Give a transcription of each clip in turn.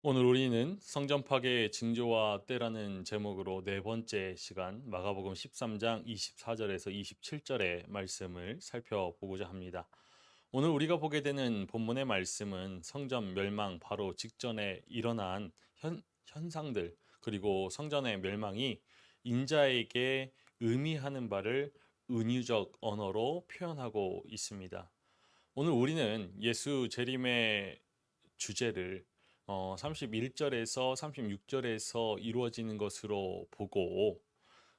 오늘 우리는 성전 파괴의 징조와 때라는 제목으로 네 번째 시간 마가복음 13장 24절에서 27절의 말씀을 살펴보고자 합니다. 오늘 우리가 보게 되는 본문의 말씀은 성전 멸망 바로 직전에 일어난 현상들, 그리고 성전의 멸망이 인자에게 의미하는 바를 은유적 언어로 표현하고 있습니다. 오늘 우리는 예수 재림의 주제를 31절에서 36절에서 이루어지는 것으로 보고,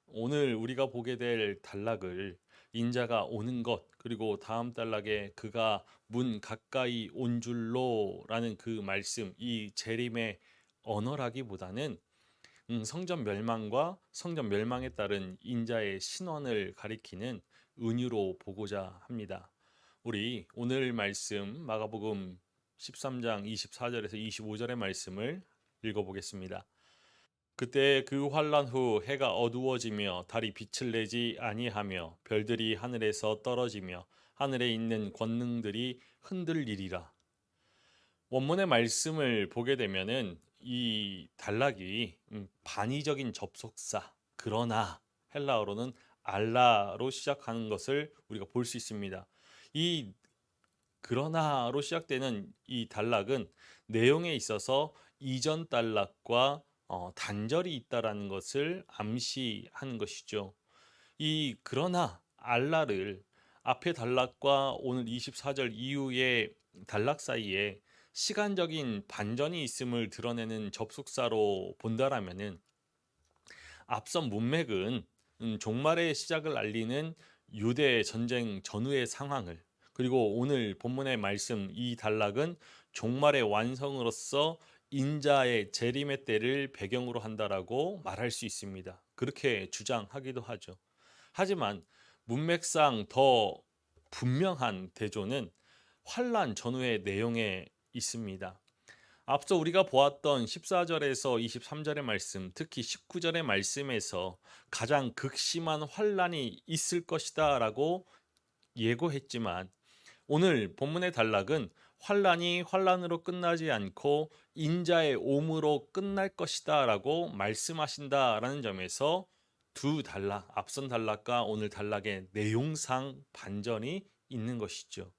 오늘 우리가 보게 될 단락을 인자가 오는 것, 그리고 다음 단락에 그가 문 가까이 온 줄로라는 그 말씀, 이 재림의 언어라기보다는 성전 멸망과 성전 멸망에 따른 인자의 신원을 가리키는 은유로 보고자 합니다. 우리 오늘 말씀 마가복음 13장 24절에서 25절의 말씀을 읽어보겠습니다. 그때 그 환란 후 해가 어두워지며 달이 빛을 내지 아니하며 별들이 하늘에서 떨어지며 하늘에 있는 권능들이 흔들리리라. 원문의 말씀을 보게 되면은 이 단락이 반의적인 접속사 그러나 헬라어로는 알라로 시작하는 것을 우리가 볼 수 있습니다. 이 그러나로 시작되는 이 단락은 내용에 있어서 이전 단락과 단절이 있다라는 것을 암시하는 것이죠. 이 그러나 알라를 앞의 단락과 오늘 24절 이후의 단락 사이에 시간적인 반전이 있음을 드러내는 접속사로 본다라면은, 앞선 문맥은 종말의 시작을 알리는 유대 전쟁 전후의 상황을, 그리고 오늘 본문의 말씀 이 단락은 종말의 완성으로서 인자의 재림의 때를 배경으로 한다라고 말할 수 있습니다. 그렇게 주장하기도 하죠. 하지만 문맥상 더 분명한 대조는 환란 전후의 내용에 있습니다. 앞서 우리가 보았던 14절에서 23절의 말씀, 특히 19절의 말씀에서 가장 극심한 환란이 있을 것이다 라고 예고했지만, 오늘 본문의 단락은 환란이 환란으로 끝나지 않고 인자의 옴으로 끝날 것이다 라고 말씀하신다라는 점에서 두 단락, 앞선 단락과 오늘 단락의 내용상 반전이 있는 것이죠.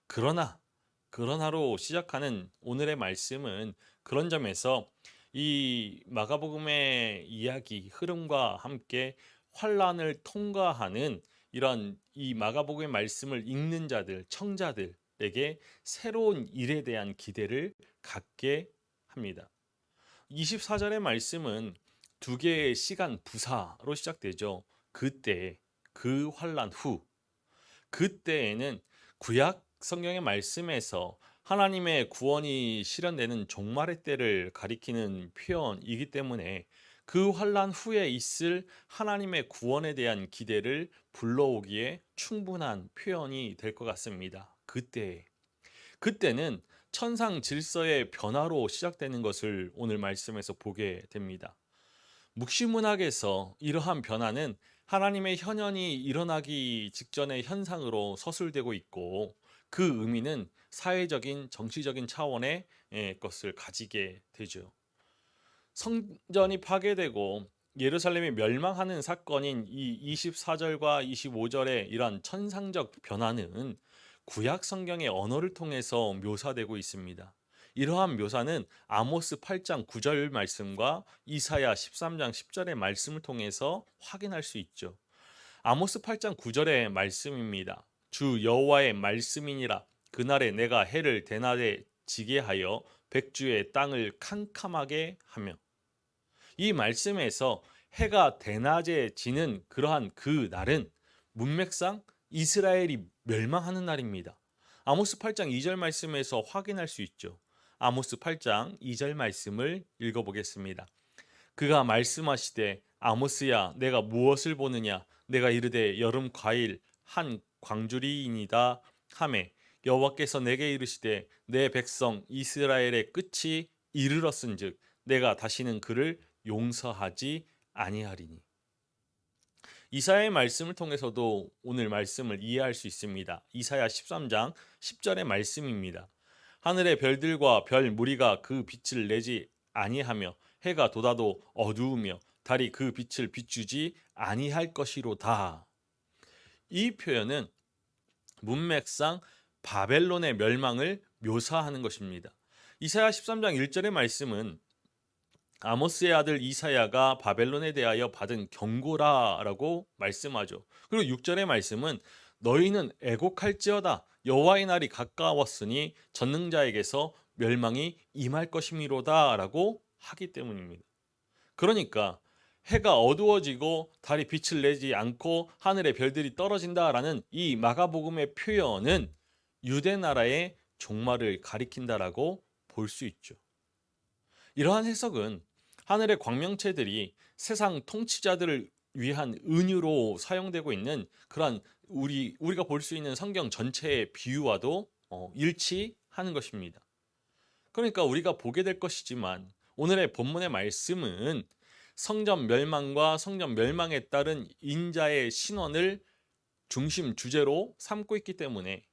그러나로 시작하는 오늘의 말씀은 그런 점에서 이 마가복음의 이야기 흐름과 함께 환란을 통과하는 이런 이 마가복음의 말씀을 읽는 자들, 청자들에게 새로운 일에 대한 기대를 갖게 합니다. 24절의 말씀은 두 개의 시간 부사로 시작되죠. 그때, 그 환란 후, 그때에는 구약 성경의 말씀에서 하나님의 구원이 실현되는 종말의 때를 가리키는 표현이기 때문에 그 환란 후에 있을 하나님의 구원에 대한 기대를 불러오기에 충분한 표현이 될 것 같습니다. 그때는 천상 질서의 변화로 시작되는 것을 오늘 말씀에서 보게 됩니다. 묵시문학에서 이러한 변화는 하나님의 현현이 일어나기 직전의 현상으로 서술되고 있고, 그 의미는 사회적인 정치적인 차원의 것을 가지게 되죠. 성전이 파괴되고 예루살렘이 멸망하는 사건인 이 24절과 25절의 이러한 천상적 변화는 구약 성경의 언어를 통해서 묘사되고 있습니다. 이러한 묘사는 아모스 8장 9절 말씀과 이사야 13장 10절의 말씀을 통해서 확인할 수 있죠. 아모스 8장 9절의 말씀입니다. 주 여호와의 말씀이니라. 그날에 내가 해를 대낮에 지게 하여 백주의 땅을 캄캄하게 하며. 이 말씀에서 해가 대낮에 지는 그러한 그 날은 문맥상 이스라엘이 멸망하는 날입니다. 아모스 8장 2절 말씀에서 확인할 수 있죠. 아모스 8장 2절 말씀을 읽어보겠습니다. 그가 말씀하시되 아모스야 내가 무엇을 보느냐, 내가 이르되 여름 과일 한 광주리이니다 하매, 여호와께서 내게 이르시되 내 백성 이스라엘의 끝이 이르렀은즉 내가 다시는 그를 용서하지 아니하리니. 이사야의 말씀을 통해서도 오늘 말씀을 이해할 수 있습니다. 이사야 13장 10절의 말씀입니다. 하늘의 별들과 별 무리가 그 빛을 내지 아니하며 해가 돋아도 어두우며 달이 그 빛을 비추지 아니할 것이로다. 이 표현은 문맥상 바벨론의 멸망을 묘사하는 것입니다. 이사야 13장 1절의 말씀은 아모스의 아들 이사야가 바벨론에 대하여 받은 경고라라고 말씀하죠. 그리고 6절의 말씀은 너희는 애곡할지어다 여호와의 날이 가까웠으니 전능자에게서 멸망이 임할 것이미로다라고 하기 때문입니다. 그러니까 해가 어두워지고 달이 빛을 내지 않고 하늘의 별들이 떨어진다라는 이 마가복음의 표현은 유대 나라의 종말을 가리킨다라고 볼 수 있죠. 이러한 해석은 하늘의 광명체들이 세상 통치자들을 위한 은유로 사용되고 있는 그러한 우리가 볼 수 있는 성경 전체의 비유와도 일치하는 것입니다. 그러니까 우리가 보게 될 것이지만 오늘의 본문의 말씀은 성전 멸망과 성전 멸망에 따른 인자의 신원을 중심 주제로 삼고 있기 때문에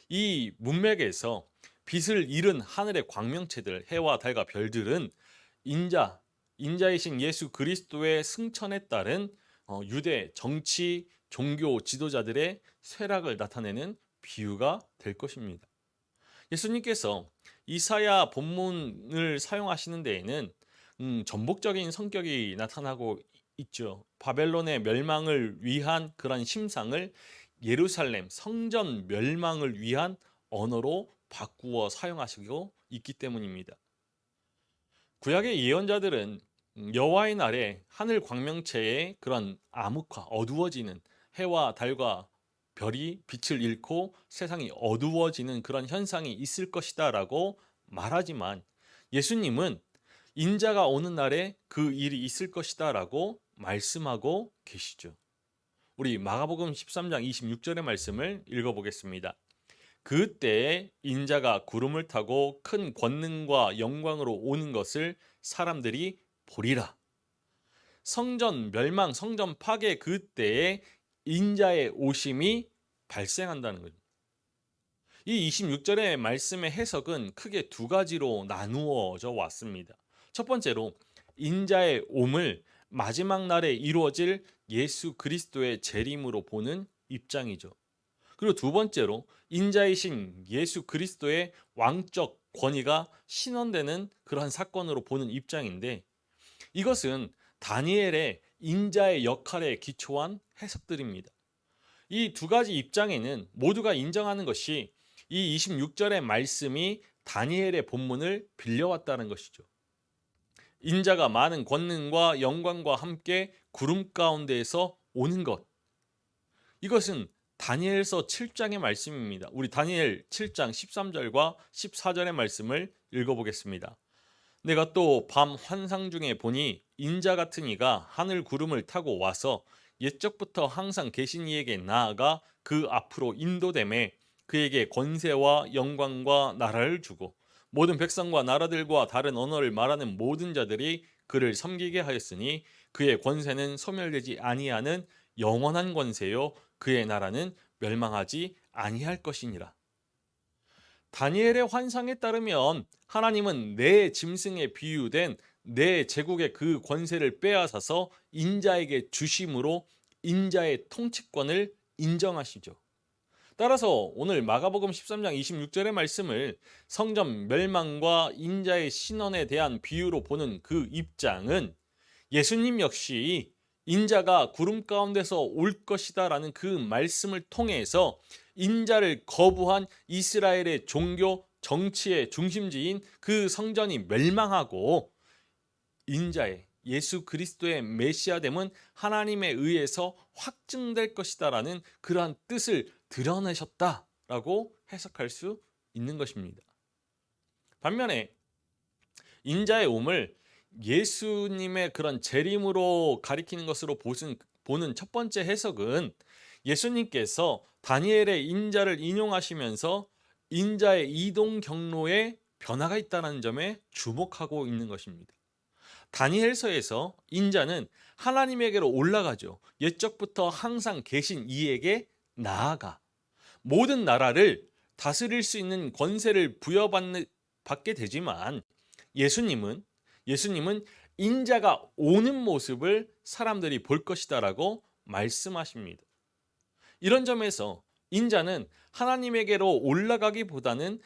이 문맥에서 빛을 잃은 하늘의 광명체들, 해와 달과 별들은 인자이신 예수 그리스도의 승천에 따른 유대 정치, 종교 지도자들의 쇠락을 나타내는 비유가 될 것입니다. 예수님께서 이사야 본문을 사용하시는 데에는 전복적인 성격이 나타나고 있죠. 바벨론의 멸망을 위한 그런 심상을 예루살렘 성전 멸망을 위한 언어로 바꾸어 사용하시고 있기 때문입니다. 구약의 예언자들은 여호와의 날에 하늘 광명체의 그런 암흑화, 어두워지는 해와 달과 별이 빛을 잃고 세상이 어두워지는 그런 현상이 있을 것이다 라고 말하지만 예수님은 인자가 오는 날에 그 일이 있을 것이다 라고 말씀하고 계시죠. 우리 마가복음 13장 26절의 말씀을 읽어보겠습니다. 그때에 인자가 구름을 타고 큰 권능과 영광으로 오는 것을 사람들이 보리라. 성전 멸망, 성전 파괴 그때에 인자의 오심이 발생한다는 거죠. 이 26절의 말씀의 해석은 크게 두 가지로 나누어져 왔습니다. 첫 번째로 인자의 옴을 마지막 날에 이루어질 예수 그리스도의 재림으로 보는 입장이죠. 그리고 두 번째로 인자이신 예수 그리스도의 왕적 권위가 신원되는 그러한 사건으로 보는 입장인데 이것은 다니엘의 인자의 역할에 기초한 해석들입니다. 이 두 가지 입장에는 모두가 인정하는 것이 이 26절의 말씀이 다니엘의 본문을 빌려왔다는 것이죠. 인자가 많은 권능과 영광과 함께 구름 가운데에서 오는 것. 이것은 다니엘서 7장의 말씀입니다. 우리 다니엘 7장 13절과 14절의 말씀을 읽어보겠습니다. 내가 또 밤 환상 중에 보니 인자 같은 이가 하늘 구름을 타고 와서 옛적부터 항상 계신 이에게 나아가 그 앞으로 인도됨에 그에게 권세와 영광과 나라를 주고 모든 백성과 나라들과 다른 언어를 말하는 모든 자들이 그를 섬기게 하였으니 그의 권세는 소멸되지 아니하는 영원한 권세요 그의 나라는 멸망하지 아니할 것이니라. 다니엘의 환상에 따르면 하나님은 내 짐승에 비유된 내 제국의 그 권세를 빼앗아서 인자에게 주심으로 인자의 통치권을 인정하시죠. 따라서 오늘 마가복음 13장 26절의 말씀을 성전 멸망과 인자의 신원에 대한 비유로 보는 그 입장은 예수님 역시 인자가 구름 가운데서 올 것이다 라는 그 말씀을 통해서 인자를 거부한 이스라엘의 종교 정치의 중심지인 그 성전이 멸망하고 인자의 예수 그리스도의 메시아됨은 하나님에 의해서 확증될 것이다 라는 그러한 뜻을 드러내셨다라고 해석할 수 있는 것입니다. 반면에 인자의 옴을 예수님의 그런 재림으로 가리키는 것으로 보는 첫 번째 해석은 예수님께서 다니엘의 인자를 인용하시면서 인자의 이동 경로에 변화가 있다는 점에 주목하고 있는 것입니다. 다니엘서에서 인자는 하나님에게로 올라가죠. 옛적부터 항상 계신 이에게 나아가 모든 나라를 다스릴 수 있는 권세를 받게 되지만 예수님은 인자가 오는 모습을 사람들이 볼 것이다라고 말씀하십니다. 이런 점에서 인자는 하나님에게로 올라가기보다는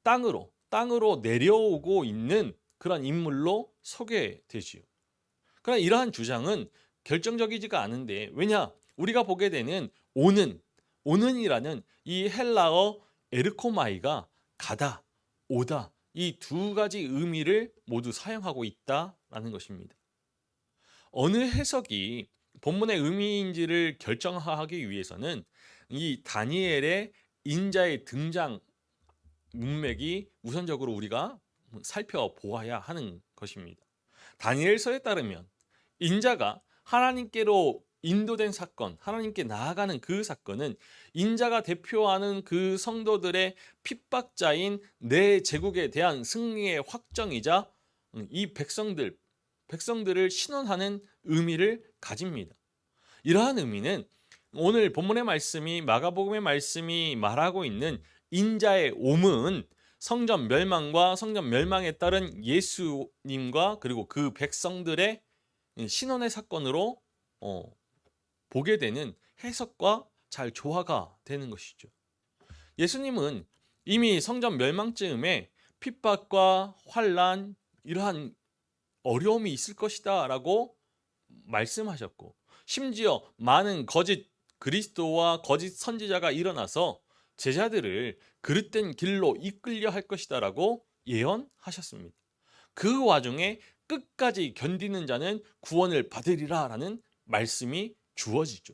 땅으로 내려오고 있는 그런 인물로 소개되지요. 그러나 이러한 주장은 결정적이지가 않은데, 왜냐? 우리가 보게 되는 오는이라는 이 헬라어 에르코마이가 가다, 오다, 이 두 가지 의미를 모두 사용하고 있다라는 것입니다. 어느 해석이 본문의 의미인지를 결정하기 위해서는 이 다니엘의 인자의 등장 문맥이 우선적으로 우리가 살펴보아야 하는 것입니다. 다니엘서에 따르면 인자가 하나님께로 인도된 사건, 하나님께 나아가는 그 사건은 인자가 대표하는 그 성도들의 핍박자인 내 제국에 대한 승리의 확정이자 이 백성들을 신원하는 의미를 가집니다. 이러한 의미는 오늘 본문의 말씀이, 마가복음의 말씀이 말하고 있는 인자의 옴은 성전 멸망과 성전 멸망에 따른 예수님과 그리고 그 백성들의 신원의 사건으로 보게 되는 해석과 잘 조화가 되는 것이죠. 예수님은 이미 성전 멸망쯤에 핍박과 환난, 이러한 어려움이 있을 것이다 라고 말씀하셨고, 심지어 많은 거짓 그리스도와 거짓 선지자가 일어나서 제자들을 그릇된 길로 이끌려 할 것이다 라고 예언하셨습니다. 그 와중에 끝까지 견디는 자는 구원을 받으리라 라는 말씀이 주어지죠.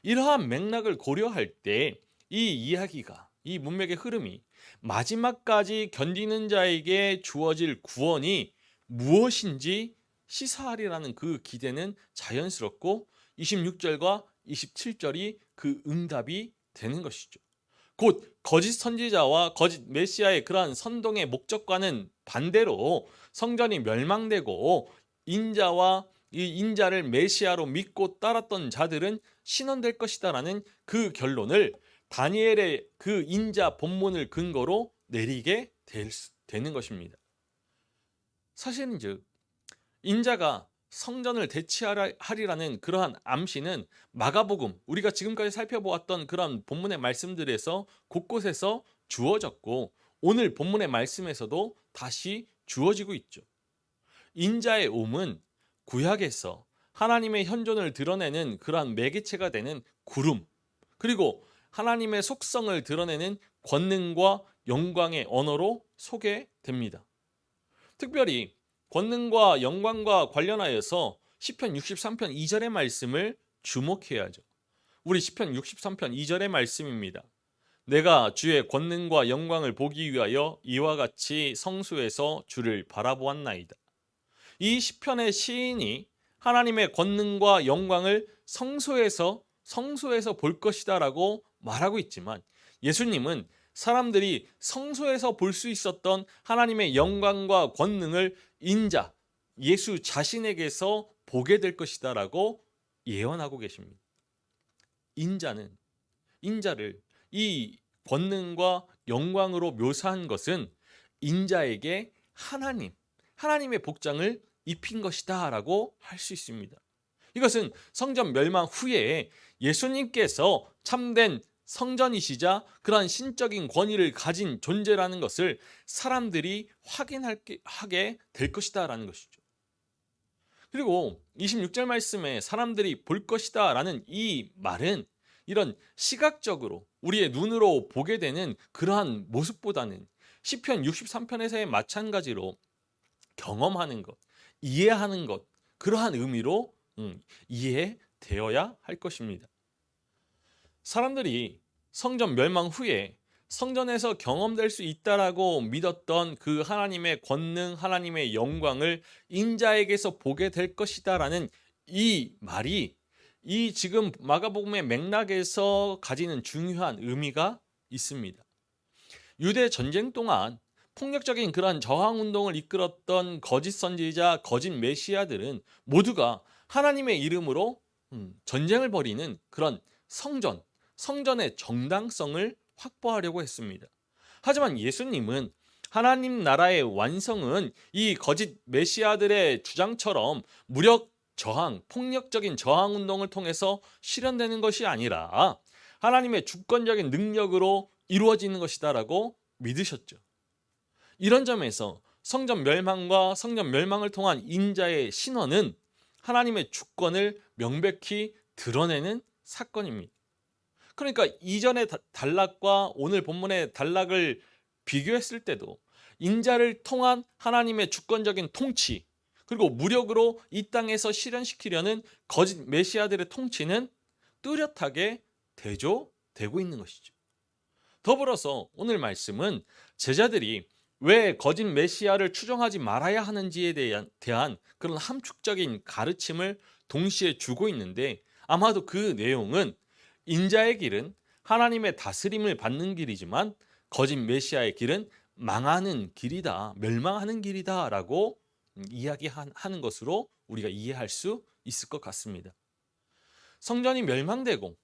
이러한 맥락을 고려할 때 이 이야기가, 이 문맥의 흐름이 마지막까지 견디는 자에게 주어질 구원이 무엇인지 시사하리라는 그 기대는 자연스럽고 26절과 27절이 그 응답이 되는 것이죠. 곧 거짓 선지자와 거짓 메시아의 그러한 선동의 목적과는 반대로 성전이 멸망되고 인자와 이 인자를 메시아로 믿고 따랐던 자들은 신원될 것이다라는 그 결론을 다니엘의 그 인자 본문을 근거로 내리게 되는 것입니다. 사실은즉 인자가 성전을 대치하리라는 그러한 암시는 마가복음, 우리가 지금까지 살펴보았던 그런 본문의 말씀들에서 곳곳에서 주어졌고 오늘 본문의 말씀에서도 다시 주어지고 있죠. 인자의 옴은 구약에서 하나님의 현존을 드러내는 그러한 매개체가 되는 구름, 그리고 하나님의 속성을 드러내는 권능과 영광의 언어로 소개됩니다. 특별히 권능과 영광과 관련하여서 시편 63편 2절의 말씀을 주목해야죠. 우리 시편 63편 2절의 말씀입니다. 내가 주의 권능과 영광을 보기 위하여 이와 같이 성소에서 주를 바라보았나이다. 이 시편의 시인이 하나님의 권능과 영광을 성소에서 볼 것이다 라고 말하고 있지만, 예수님은 사람들이 성소에서 볼 수 있었던 하나님의 영광과 권능을 인자, 예수 자신에게서 보게 될 것이다 라고 예언하고 계십니다. 인자를 이 권능과 영광으로 묘사한 것은 인자에게 하나님의 복장을 입힌 것이다 라고 할 수 있습니다. 이것은 성전 멸망 후에 예수님께서 참된 성전이시자 그러한 신적인 권위를 가진 존재라는 것을 사람들이 하게 될 것이다 라는 것이죠. 그리고 26절 말씀에 사람들이 볼 것이다 라는 이 말은 이런 시각적으로 우리의 눈으로 보게 되는 그러한 모습보다는 시편 63편에서의 마찬가지로 경험하는 것, 이해하는 것, 그러한 의미로 이해되어야 할 것입니다. 사람들이 성전 멸망 후에 성전에서 경험될 수 있다라고 믿었던 그 하나님의 권능, 하나님의 영광을 인자에게서 보게 될 것이다라는 이 말이 이 지금 마가복음의 맥락에서 가지는 중요한 의미가 있습니다. 유대 전쟁 동안 폭력적인 그러한 저항 운동을 이끌었던 거짓 선지자, 거짓 메시아들은 모두가 하나님의 이름으로 전쟁을 벌이는 그런 성전의 정당성을 확보하려고 했습니다. 하지만 예수님은 하나님 나라의 완성은 이 거짓 메시아들의 주장처럼 무력 저항, 폭력적인 저항 운동을 통해서 실현되는 것이 아니라 하나님의 주권적인 능력으로 이루어지는 것이다라고 믿으셨죠. 이런 점에서 성전 멸망과 성전 멸망을 통한 인자의 신원은 하나님의 주권을 명백히 드러내는 사건입니다. 그러니까 이전의 단락과 오늘 본문의 단락을 비교했을 때도 인자를 통한 하나님의 주권적인 통치, 그리고 무력으로 이 땅에서 실현시키려는 거짓 메시아들의 통치는 뚜렷하게 대조되고 있는 것이죠. 더불어서 오늘 말씀은 제자들이 왜 거짓 메시아를 추종하지 말아야 하는지에 대한 그런 함축적인 가르침을 동시에 주고 있는데, 아마도 그 내용은 인자의 길은 하나님의 다스림을 받는 길이지만 거짓 메시아의 길은 망하는 길이다, 멸망하는 길이다 라고 이야기하는 것으로 우리가 이해할 수 있을 것 같습니다. 성전이 멸망되고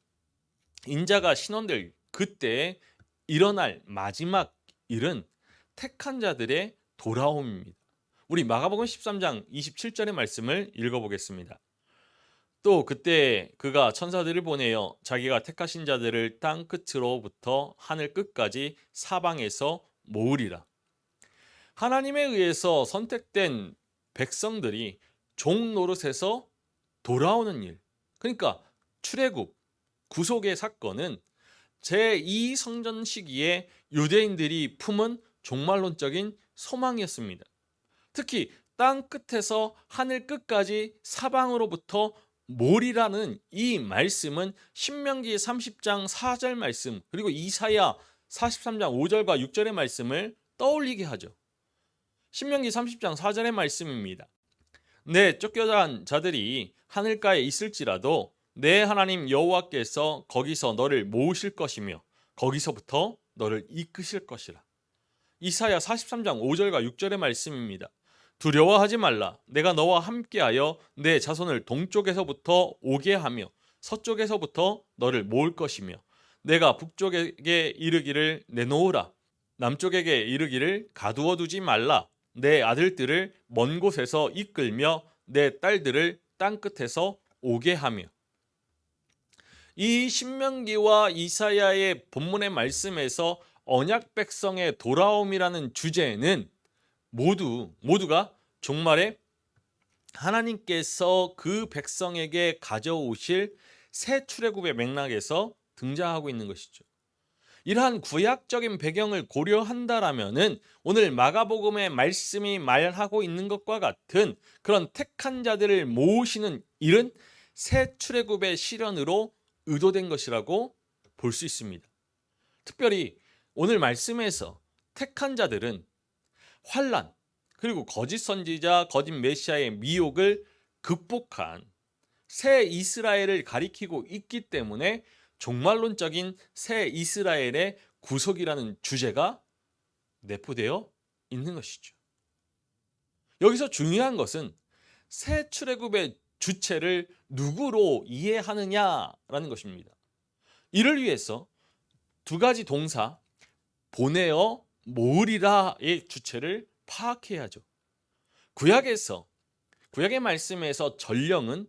인자가 신원될 그때 일어날 마지막 일은 택한 자들의 돌아옴입니다. 우리 마가복음 13장 27절의 말씀을 읽어보겠습니다. 또 그때 그가 천사들을 보내어 자기가 택하신 자들을 땅 끝으로부터 하늘 끝까지 사방에서 모으리라. 하나님에 의해서 선택된 백성들이 종 노릇에서 돌아오는 일, 그러니까 출애굽, 구속의 사건은 제2 성전 시기에 유대인들이 품은 종말론적인 소망이었습니다. 특히 땅 끝에서 하늘 끝까지 사방으로부터 몰이라는 이 말씀은 신명기 30장 4절 말씀, 그리고 이사야 43장 5절과 6절의 말씀을 떠올리게 하죠. 신명기 30장 4절의 말씀입니다. 내 쫓겨난 자들이 하늘가에 있을지라도 내 하나님 여호와께서 거기서 너를 모으실 것이며 거기서부터 너를 이끄실 것이라. 이사야 43장 5절과 6절의 말씀입니다. 두려워하지 말라. 내가 너와 함께하여 내 자손을 동쪽에서부터 오게 하며 서쪽에서부터 너를 모을 것이며 내가 북쪽에게 이르기를 내놓으라. 남쪽에게 이르기를 가두어 두지 말라. 내 아들들을 먼 곳에서 이끌며 내 딸들을 땅 끝에서 오게 하며. 이 신명기와 이사야의 본문의 말씀에서 언약 백성의 돌아옴이라는 주제는 모두가 종말에 하나님께서 그 백성에게 가져오실 새 출애굽의 맥락에서 등장하고 있는 것이죠. 이러한 구약적인 배경을 고려한다라면은 오늘 마가복음의 말씀이 말하고 있는 것과 같은 그런 택한 자들을 모으시는 일은 새 출애굽의 실현으로 의도된 것이라고 볼 수 있습니다. 특별히 오늘 말씀에서 택한 자들은 환난, 그리고 거짓 선지자, 거짓 메시아의 미혹을 극복한 새 이스라엘을 가리키고 있기 때문에 종말론적인 새 이스라엘의 구속이라는 주제가 내포되어 있는 것이죠. 여기서 중요한 것은 새 출애굽의 주체를 누구로 이해하느냐라는 것입니다. 이를 위해서 두 가지 동사, 보내어 모으리라의 주체를 파악해야죠. 구약의 말씀에서 전령은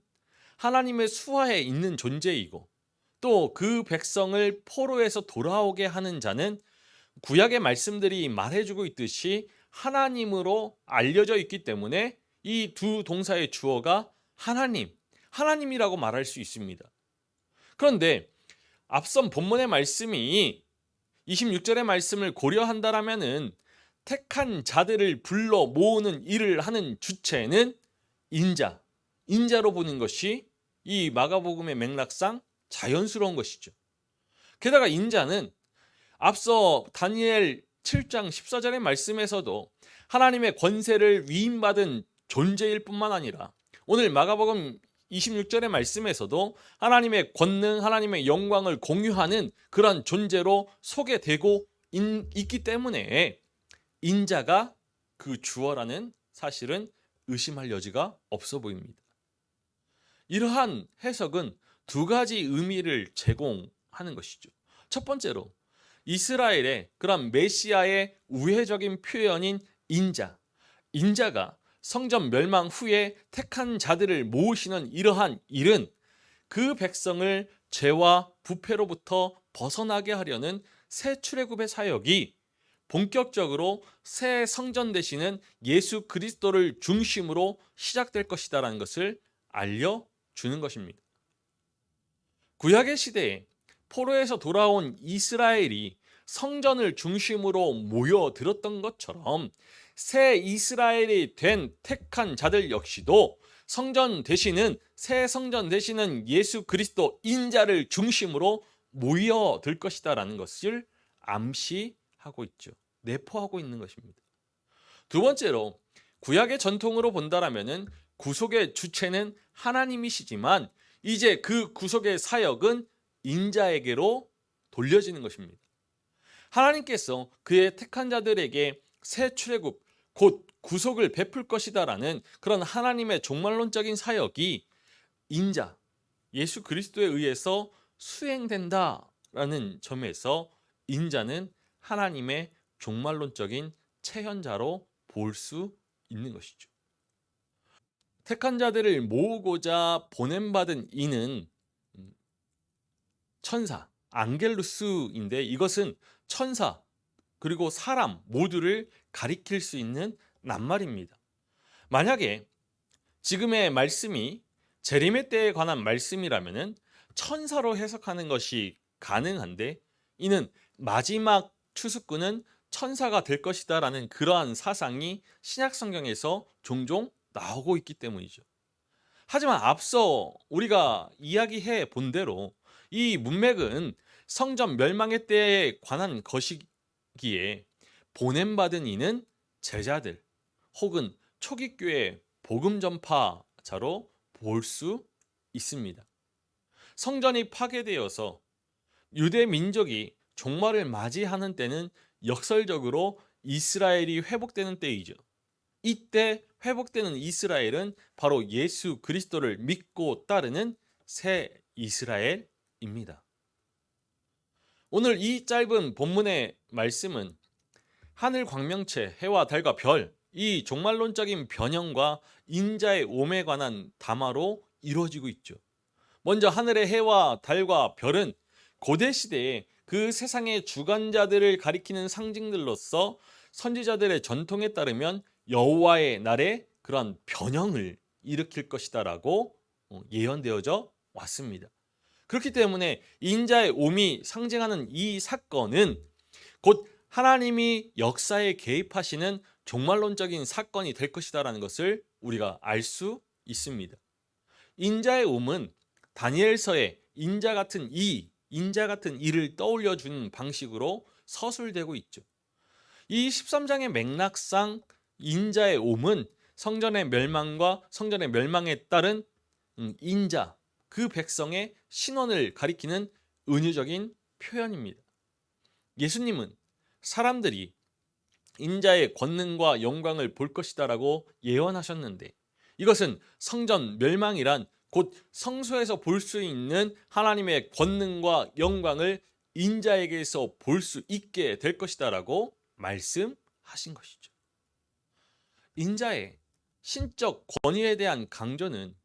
하나님의 수하에 있는 존재이고 또 그 백성을 포로에서 돌아오게 하는 자는 구약의 말씀들이 말해주고 있듯이 하나님으로 알려져 있기 때문에 이 두 동사의 주어가 하나님이라고 말할 수 있습니다. 그런데 앞선 본문의 말씀이 26절의 말씀을 고려한다라면은 택한 자들을 불러 모으는 일을 하는 주체는 인자로 보는 것이 이 마가복음의 맥락상 자연스러운 것이죠. 게다가 인자는 앞서 다니엘 7장 14절의 말씀에서도 하나님의 권세를 위임받은 존재일 뿐만 아니라 오늘 마가복음 26절의 말씀에서도 하나님의 권능, 하나님의 영광을 공유하는 그런 존재로 소개되고 있기 때문에 인자가 그 주어라는 사실은 의심할 여지가 없어 보입니다. 이러한 해석은 두 가지 의미를 제공하는 것이죠. 첫 번째로 이스라엘의 그런 메시아의 우회적인 표현인 인자. 인자가 성전 멸망 후에 택한 자들을 모으시는 이러한 일은 그 백성을 죄와 부패로부터 벗어나게 하려는 새 출애굽의 사역이 본격적으로 새 성전 되시는 예수 그리스도를 중심으로 시작될 것이다라는 것을 알려주는 것입니다. 구약의 시대에 포로에서 돌아온 이스라엘이 성전을 중심으로 모여들었던 것처럼 새 이스라엘이 된 택한 자들 역시도 성전 되시는 새 성전 되시는 예수 그리스도 인자를 중심으로 모여들 것이다라는 것을 암시하고 있죠. 내포하고 있는 것입니다. 두 번째로 구약의 전통으로 본다라면은 구속의 주체는 하나님이시지만 이제 그 구속의 사역은 인자에게로 돌려지는 것입니다. 하나님께서 그의 택한 자들에게 새 출애굽 곧 구속을 베풀 것이다라는 그런 하나님의 종말론적인 사역이 인자 예수 그리스도에 의해서 수행된다라는 점에서 인자는 하나님의 종말론적인 체현자로 볼 수 있는 것이죠. 택한 자들을 모으고자 보냄받은 이는 천사, 앙겔루스인데 이것은 천사 그리고 사람 모두를 가리킬 수 있는 낱말입니다. 만약에 지금의 말씀이 재림의 때에 관한 말씀이라면 천사로 해석하는 것이 가능한데 이는 마지막 추수꾼은 천사가 될 것이다 라는 그러한 사상이 신약 성경에서 종종 나오고 있기 때문이죠. 하지만 앞서 우리가 이야기해 본 대로 이 문맥은 성전 멸망의 때에 관한 것이기에 보냄받은 이는 제자들 혹은 초기교회 복음 전파자로 볼 수 있습니다. 성전이 파괴되어서 유대 민족이 종말을 맞이하는 때는 역설적으로 이스라엘이 회복되는 때이죠. 이때 회복되는 이스라엘은 바로 예수 그리스도를 믿고 따르는 새 이스라엘입니다. 오늘 이 짧은 본문의 말씀은 하늘 광명체, 해와 달과 별, 이 종말론적인 변형과 인자의 오에 관한 담화로 이루어지고 있죠. 먼저 하늘의 해와 달과 별은 고대 시대에 그 세상의 주관자들을 가리키는 상징들로서 선지자들의 전통에 따르면 여호와의 날에 그런 변형을 일으킬 것이다라고 예언되어져 왔습니다. 그렇기 때문에 인자의 옴이 상징하는 이 사건은 곧 하나님이 역사에 개입하시는 종말론적인 사건이 될 것이다라는 것을 우리가 알 수 있습니다. 인자의 옴은 다니엘서의 인자 같은 일을 떠올려 주는 방식으로 서술되고 있죠. 이 13장의 맥락상 인자의 옴은 성전의 멸망과 성전의 멸망에 따른 인자, 그 백성의 신원을 가리키는 은유적인 표현입니다. 예수님은 사람들이 인자의 권능과 영광을 볼 것이다라고 예언하셨는데 이것은 성전 멸망이란 곧 성소에서 볼 수 있는 하나님의 권능과 영광을 인자에게서 볼 수 있게 될 것이다라고 말씀하신 것이죠. 인자의 신적 권위에 대한 강조는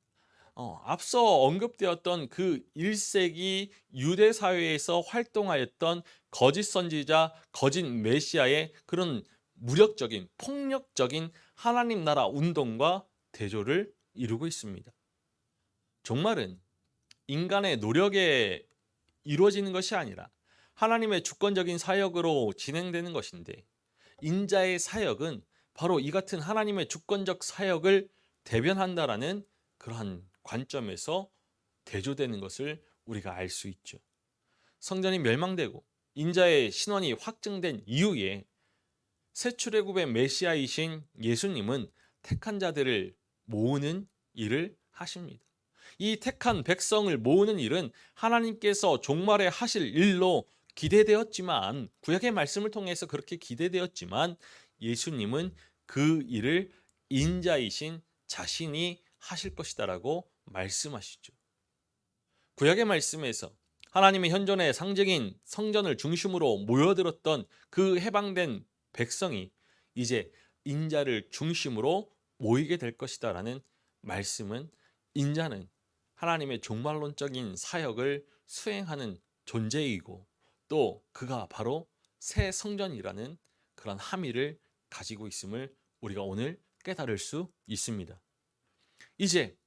앞서 언급되었던 그 1세기 유대 사회에서 활동하였던 거짓 선지자, 거짓 메시아의 그런 무력적인, 폭력적인 하나님 나라 운동과 대조를 이루고 있습니다. 종말은 인간의 노력에 이루어지는 것이 아니라 하나님의 주권적인 사역으로 진행되는 것인데 인자의 사역은 바로 이 같은 하나님의 주권적 사역을 대변한다라는 그러한 관점에서 대조되는 것을 우리가 알 수 있죠. 성전이 멸망되고 인자의 신원이 확증된 이후에 새 출애굽의 메시아이신 예수님은 택한 자들을 모으는 일을 하십니다. 이 택한 백성을 모으는 일은 하나님께서 종말에 하실 일로 기대되었지만 구약의 말씀을 통해서 그렇게 기대되었지만 예수님은 그 일을 인자이신 자신이 하실 것이다라고 말씀하시죠. 구약의 말씀에서 하나님의 현존의 상징인 성전을 중심으로 모여들었던 그 해방된 백성이 이제 인자를 중심으로 모이게 될 것이다라는 말씀은, 인자는 하나님의 종말론적인 사역을 수행하는 존재이고 또 그가 바로 새 성전이라는 그런 함의를 가지고 있음을 우리가 오늘 깨달을 수 있습니다. 이제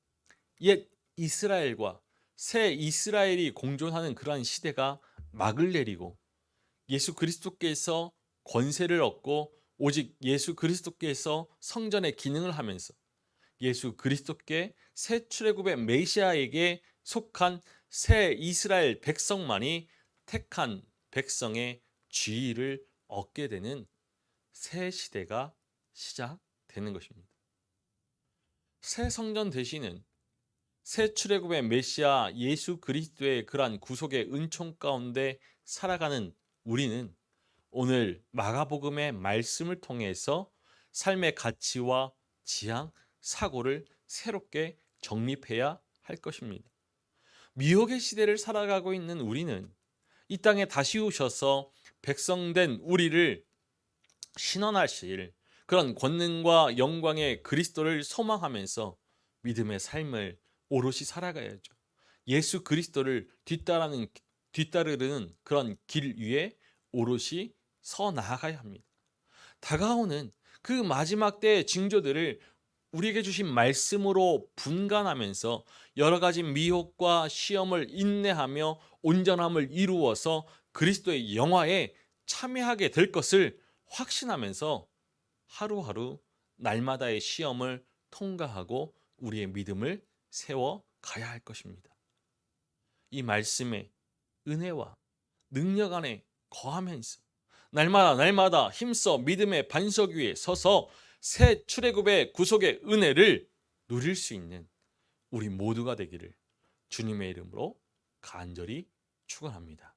옛 이스라엘과 새 이스라엘이 공존하는 그러한 시대가 막을 내리고 예수 그리스도께서 권세를 얻고 오직 예수 그리스도께서 성전의 기능을 하면서 예수 그리스도께 새 출애굽의 메시아에게 속한 새 이스라엘 백성만이 택한 백성의 지위를 얻게 되는 새 시대가 시작되는 것입니다. 새 성전 대신은 새 출애굽의 메시아 예수 그리스도의 그러한 구속의 은총 가운데 살아가는 우리는 오늘 마가복음의 말씀을 통해서 삶의 가치와 지향, 사고를 새롭게 정립해야 할 것입니다. 미혹의 시대를 살아가고 있는 우리는 이 땅에 다시 오셔서 백성된 우리를 신원하실 그런 권능과 영광의 그리스도를 소망하면서 믿음의 삶을 오롯이 살아가야죠. 예수 그리스도를 뒤따르는 그런 길 위에 오롯이 서 나아가야 합니다. 다가오는 그 마지막 때의 징조들을 우리에게 주신 말씀으로 분간하면서 여러 가지 미혹과 시험을 인내하며 온전함을 이루어서 그리스도의 영화에 참여하게 될 것을 확신하면서 하루하루 날마다의 시험을 통과하고 우리의 믿음을 세워 가야 할 것입니다. 이 말씀의 은혜와 능력 안에 거하면서 날마다 힘써 믿음의 반석 위에 서서 새 출애굽의 구속의 은혜를 누릴 수 있는 우리 모두가 되기를 주님의 이름으로 간절히 축원합니다.